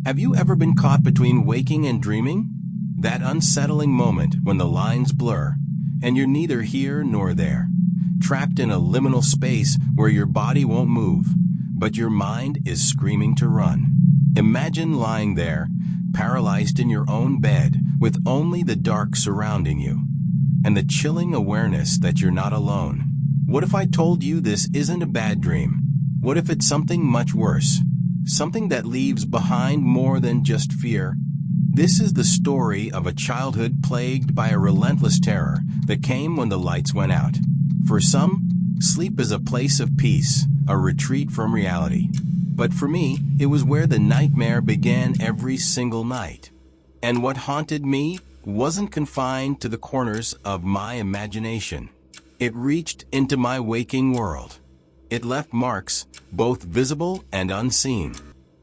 Have you ever been caught between waking and dreaming? That unsettling moment when the lines blur, and you're neither here nor there, trapped in a liminal space where your body won't move, but your mind is screaming to run. Imagine lying there, paralyzed in your own bed, with only the dark surrounding you, and the chilling awareness that you're not alone. What if I told you this isn't a bad dream? What if it's something much worse? Something that leaves behind more than just fear? This is the story of a childhood plagued by a relentless terror that came when the lights went out. For some, sleep is a place of peace, a retreat from reality. But for me, it was where the nightmare began every single night. And what haunted me wasn't confined to the corners of my imagination. It reached into my waking world. It left marks, both visible and unseen.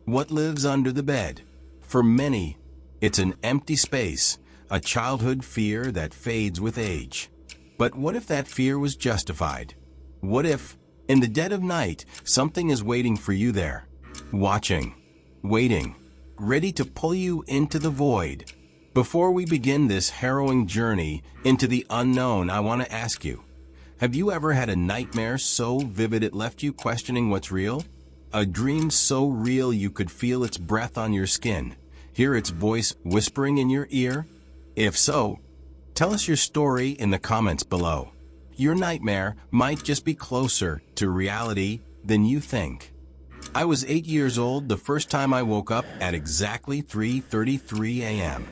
What lives under the bed? For many, it's an empty space, a childhood fear that fades with age. But what if that fear was justified? What if, in the dead of night, something is waiting for you there? Watching, waiting, ready to pull you into the void. Before we begin this harrowing journey into the unknown, I want to ask you, have you ever had a nightmare so vivid it left you questioning what's real? A dream so real you could feel its breath on your skin, hear its voice whispering in your ear? If so, tell us your story in the comments below. Your nightmare might just be closer to reality than you think. I was 8 years old the first time I woke up at exactly 3:33 a.m.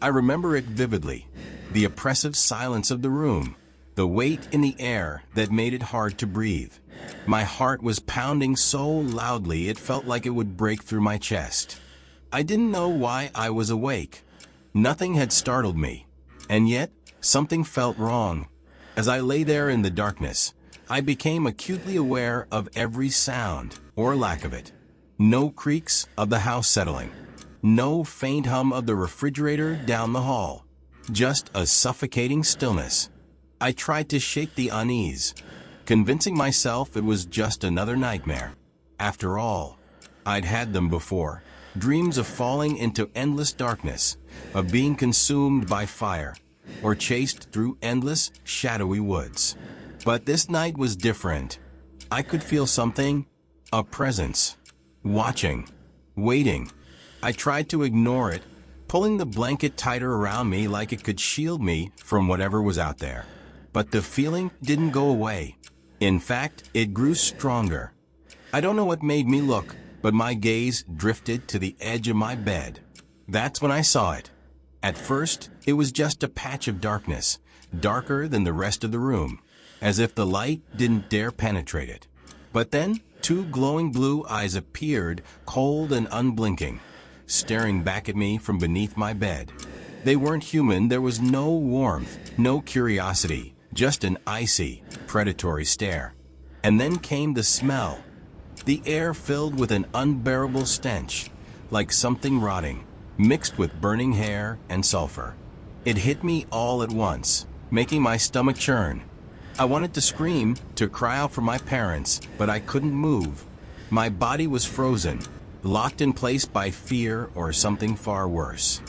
I remember it vividly, the oppressive silence of the room, the weight in the air that made it hard to breathe. My heart was pounding so loudly it felt like it would break through my chest. I didn't know why I was awake. Nothing had startled me, and yet something felt wrong. As I lay there in the darkness, I became acutely aware of every sound, or lack of it. No creaks of the house settling. No faint hum of the refrigerator down the hall. Just a suffocating stillness. I tried to shake the unease, convincing myself it was just another nightmare. After all, I'd had them before. Dreams of falling into endless darkness, of being consumed by fire, or chased through endless, shadowy woods. But this night was different. I could feel something, a presence, watching, waiting. I tried to ignore it, pulling the blanket tighter around me like it could shield me from whatever was out there. But the feeling didn't go away. In fact, it grew stronger. I don't know what made me look, but my gaze drifted to the edge of my bed. That's when I saw it. At first, it was just a patch of darkness, darker than the rest of the room, as if the light didn't dare penetrate it. But then, two glowing blue eyes appeared, cold and unblinking, staring back at me from beneath my bed. They weren't human. There was no warmth, no curiosity, just an icy, predatory stare. And then came the smell. The air filled with an unbearable stench, like something rotting, mixed with burning hair and sulfur. It hit me all at once, making my stomach churn. I wanted to scream, to cry out for my parents, but I couldn't move. My body was frozen, locked in place by fear or something far worse.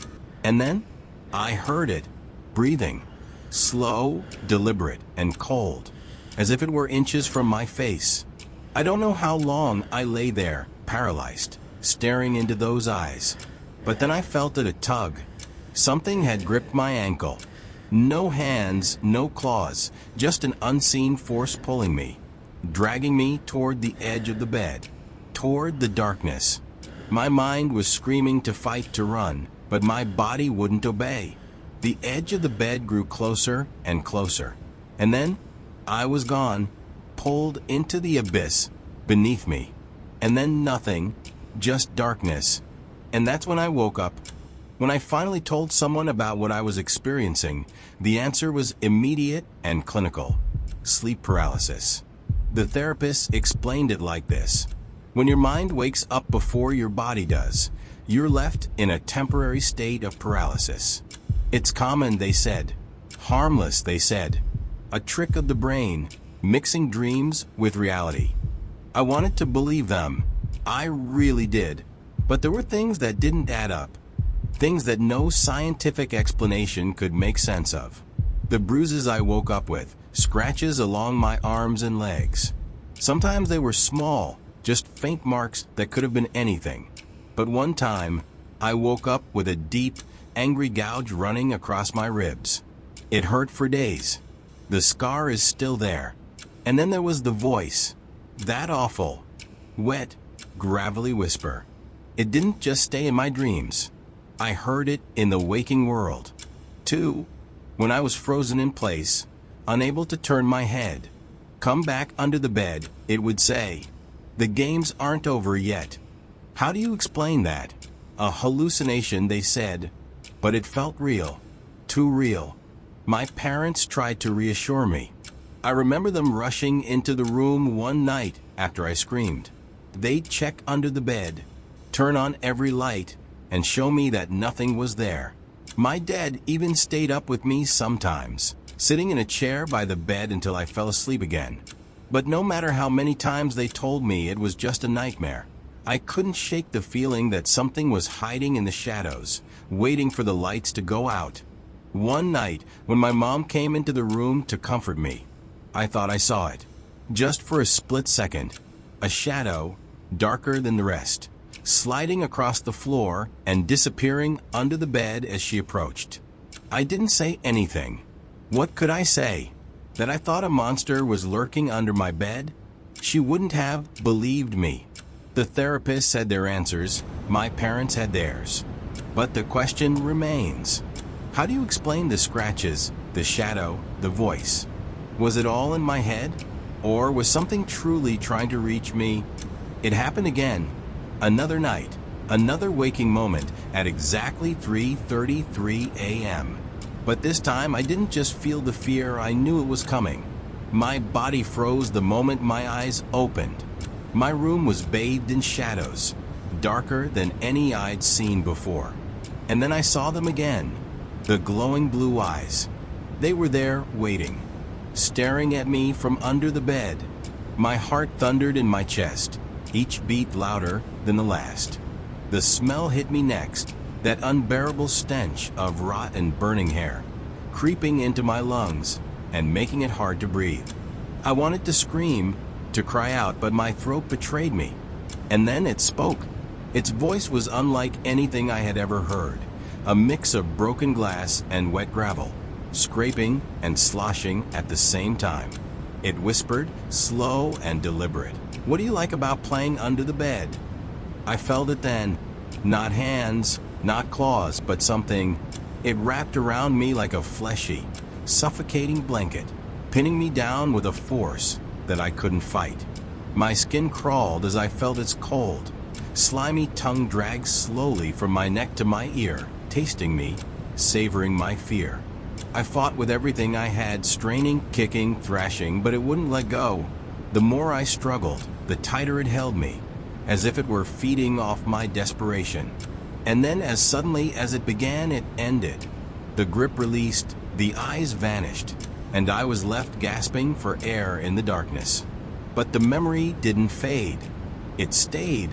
And then, I heard it, breathing, slow, deliberate, and cold, as if it were inches from my face. I don't know how long I lay there, paralyzed, staring into those eyes. But then I felt it a tug. Something had gripped my ankle. No hands, no claws, just an unseen force pulling me, dragging me toward the edge of the bed, toward the darkness. My mind was screaming to fight, to run, but my body wouldn't obey. The edge of the bed grew closer and closer, and then I was gone, pulled into the abyss beneath me. And then nothing, just darkness. And that's when I woke up. When I finally told someone about what I was experiencing, the answer was immediate and clinical: sleep paralysis. The therapist explained it like this: when your mind wakes up before your body does, you're left in a temporary state of paralysis. It's common, they said. Harmless, they said. A trick of the brain, mixing dreams with reality. I wanted to believe them. I really did. But there were things that didn't add up, things that no scientific explanation could make sense of. The bruises I woke up with, scratches along my arms and legs. Sometimes they were small, just faint marks that could have been anything. But one time, I woke up with a deep, angry gouge running across my ribs. It hurt for days. The scar is still there. And then there was the voice. That awful, wet, gravelly whisper. It didn't just stay in my dreams. I heard it in the waking world, too. When I was frozen in place, unable to turn my head, come back under the bed, it would say, "The games aren't over yet." How do you explain that? A hallucination, they said, but it felt real, too real. My parents tried to reassure me. I remember them rushing into the room one night after I screamed. They'd check under the bed, turn on every light, and show me that nothing was there. My dad even stayed up with me sometimes, sitting in a chair by the bed until I fell asleep again. But no matter how many times they told me it was just a nightmare, I couldn't shake the feeling that something was hiding in the shadows, waiting for the lights to go out. One night, when my mom came into the room to comfort me, I thought I saw it. Just for a split second, a shadow, darker than the rest, sliding across the floor and disappearing under the bed as she approached. I didn't say anything. What could I say? That I thought a monster was lurking under my bed? She wouldn't have believed me. The therapist had their answers, my parents had theirs. But the question remains. How do you explain the scratches, the shadow, the voice? Was it all in my head? Or was something truly trying to reach me? It happened again. Another night, another waking moment at exactly 3:33 a.m. But this time I didn't just feel the fear, I knew it was coming. My body froze the moment my eyes opened. My room was bathed in shadows, darker than any I'd seen before. And then I saw them again, the glowing blue eyes. They were there waiting, staring at me from under the bed. My heart thundered in my chest, each beat louder than the last. The smell hit me next, that unbearable stench of rot and burning hair, creeping into my lungs and making it hard to breathe. I wanted to scream, to cry out, but my throat betrayed me. And then it spoke. Its voice was unlike anything I had ever heard, a mix of broken glass and wet gravel, scraping and sloshing at the same time. It whispered, slow and deliberate. "What do you like about playing under the bed?" I felt it then. Not hands, not claws, but something. It wrapped around me like a fleshy, suffocating blanket, pinning me down with a force that I couldn't fight. My skin crawled as I felt its cold, slimy tongue dragged slowly from my neck to my ear, tasting me, savoring my fear. I fought with everything I had, straining, kicking, thrashing, but it wouldn't let go. The more I struggled, the tighter it held me, as if it were feeding off my desperation. And then, as suddenly as it began, it ended. The grip released, the eyes vanished, and I was left gasping for air in the darkness. But the memory didn't fade. It stayed,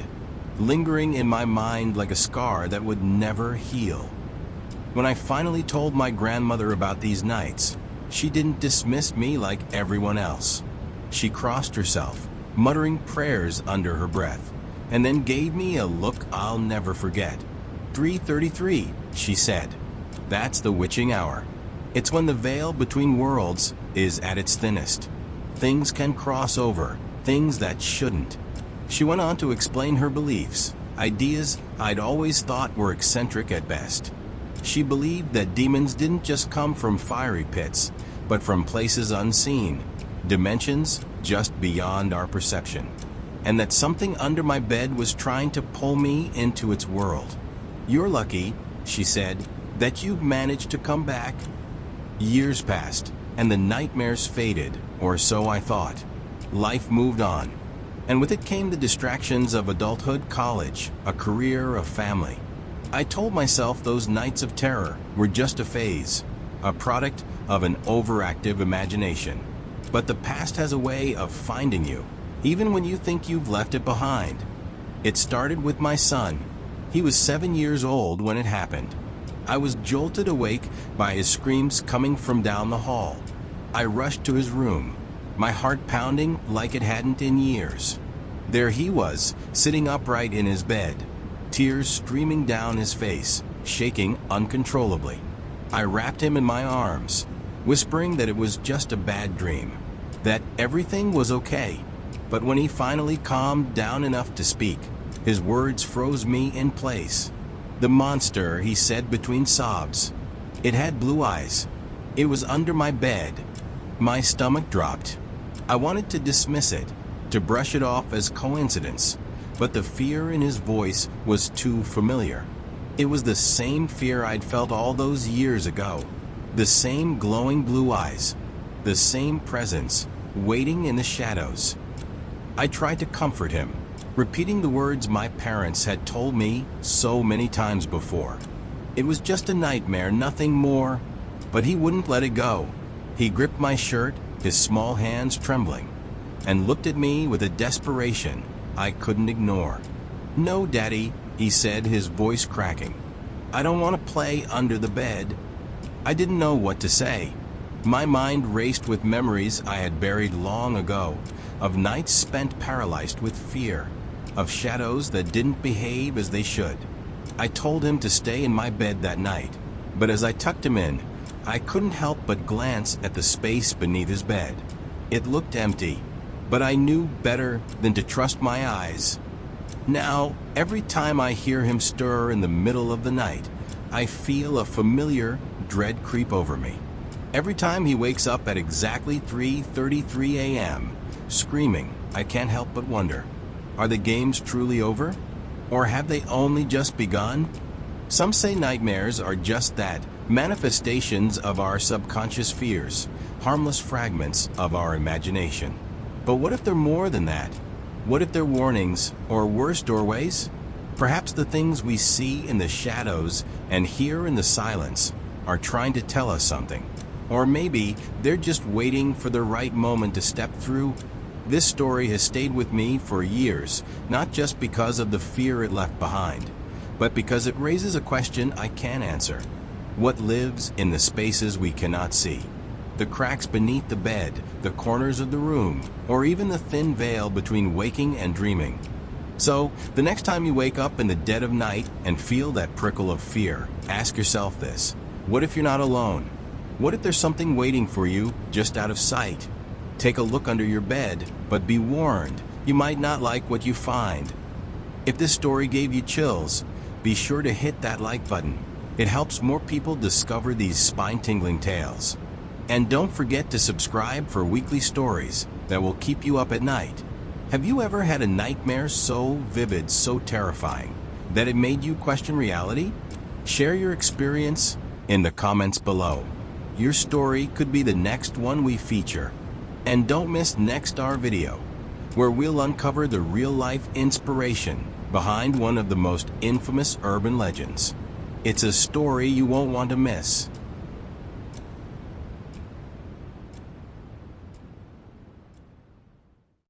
lingering in my mind like a scar that would never heal. When I finally told my grandmother about these nights, she didn't dismiss me like everyone else. She crossed herself, muttering prayers under her breath, and then gave me a look I'll never forget. 3:33, she said. That's the witching hour. It's when the veil between worlds is at its thinnest. Things can cross over, things that shouldn't. She went on to explain her beliefs, ideas I'd always thought were eccentric at best. She believed that demons didn't just come from fiery pits, but from places unseen, dimensions just beyond our perception, and that something under my bed was trying to pull me into its world. "You're lucky," she said, "that you've managed to come back." Years passed, and the nightmares faded, or so I thought. Life moved on, and with it came the distractions of adulthood, college, a career, a family. I told myself those nights of terror were just a phase, a product of an overactive imagination. But the past has a way of finding you, even when you think you've left it behind. It started with my son, He was 7 years old when it happened. I was jolted awake by his screams coming from down the hall. I rushed to his room, my heart pounding like it hadn't in years. There he was, sitting upright in his bed, tears streaming down his face, shaking uncontrollably. I wrapped him in my arms, whispering that it was just a bad dream, that everything was okay. But when he finally calmed down enough to speak, his words froze me in place. "The monster," he said between sobs. "It had blue eyes. It was under my bed." My stomach dropped. I wanted to dismiss it, to brush it off as coincidence, but the fear in his voice was too familiar. It was the same fear I'd felt all those years ago. The same glowing blue eyes. The same presence, waiting in the shadows. I tried to comfort him, repeating the words my parents had told me so many times before. It was just a nightmare, nothing more. But he wouldn't let it go. He gripped my shirt, his small hands trembling, and looked at me with a desperation I couldn't ignore. "No, Daddy," he said, his voice cracking. "I don't want to play under the bed." I didn't know what to say. My mind raced with memories I had buried long ago, of nights spent paralyzed with fear, of shadows that didn't behave as they should. I told him to stay in my bed that night, but as I tucked him in, I couldn't help but glance at the space beneath his bed. It looked empty, but I knew better than to trust my eyes. Now, every time I hear him stir in the middle of the night, I feel a familiar dread creep over me. Every time he wakes up at exactly 3:33 a.m., screaming, I can't help but wonder, are the games truly over? Or have they only just begun? Some say nightmares are just that, manifestations of our subconscious fears, harmless fragments of our imagination. But what if they're more than that? What if they're warnings, or worse, doorways? Perhaps the things we see in the shadows and hear in the silence are trying to tell us something. Or maybe they're just waiting for the right moment to step through. This story has stayed with me for years, not just because of the fear it left behind, but because it raises a question I can't answer. What lives in the spaces we cannot see? The cracks beneath the bed, the corners of the room, or even the thin veil between waking and dreaming. So, the next time you wake up in the dead of night and feel that prickle of fear, ask yourself this: what if you're not alone? What if there's something waiting for you just out of sight? Take a look under your bed, but be warned, you might not like what you find. If this story gave you chills, be sure to hit that like button. It helps more people discover these spine-tingling tales. And don't forget to subscribe for weekly stories that will keep you up at night. Have you ever had a nightmare so vivid, so terrifying, that it made you question reality? Share your experience in the comments below. Your story could be the next one we feature. And don't miss next our video, where we'll uncover the real-life inspiration behind one of the most infamous urban legends. It's a story you won't want to miss.